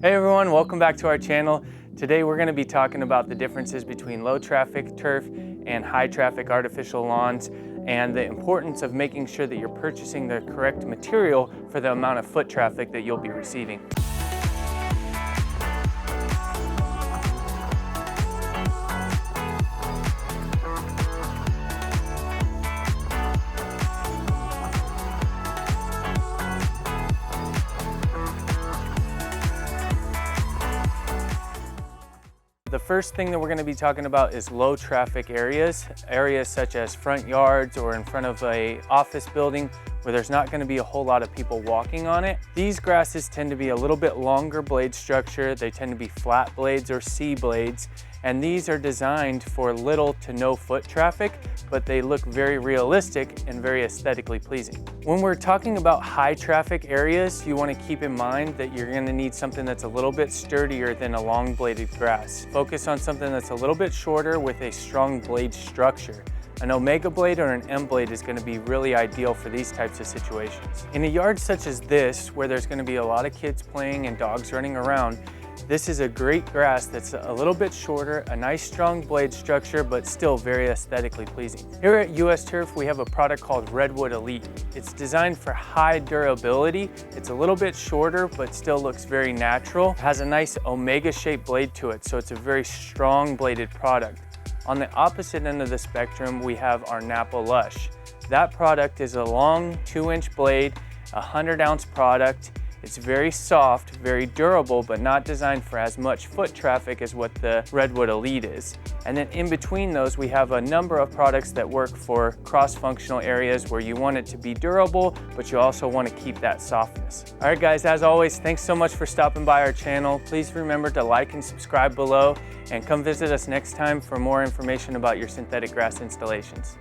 Hey everyone, welcome back to our channel. Today we're going to be talking about the differences between low traffic turf and high traffic artificial lawns and the importance of making sure that you're purchasing the correct material for the amount of foot traffic that you'll be receiving. The first thing that we're going to be talking about is low traffic areas such as front yards or in front of an office building where there's not going to be a whole lot of people walking on it. These grasses tend to be a little bit longer blade structure. They tend to be flat blades or C blades, and these are designed for little to no foot traffic, but they look very realistic and very aesthetically pleasing. When we're talking about high traffic areas, you want to keep in mind that you're going to need something that's a little bit sturdier than a long bladed grass. Focus on something that's a little bit shorter with a strong blade structure. An omega blade or an M blade is going to be really ideal for these types of situations. In a yard such as this, where there's going to be a lot of kids playing and dogs running around, this is a great grass that's a little bit shorter, a nice strong blade structure, but still very aesthetically pleasing. Here at US Turf, we have a product called Redwood Elite. It's designed for high durability. It's a little bit shorter, but still looks very natural. It has a nice omega shaped blade to it, so it's a very strong bladed product. On the opposite end of the spectrum, we have our Napa Lush. That product is a long 2-inch blade, a 100-ounce product. It's very soft, very durable, but not designed for as much foot traffic as what the Redwood Elite is. And then in between those, we have a number of products that work for cross-functional areas where you want it to be durable, but you also want to keep that softness. All right, guys, as always, thanks so much for stopping by our channel. Please remember to like and subscribe below, and come visit us next time for more information about your synthetic grass installations.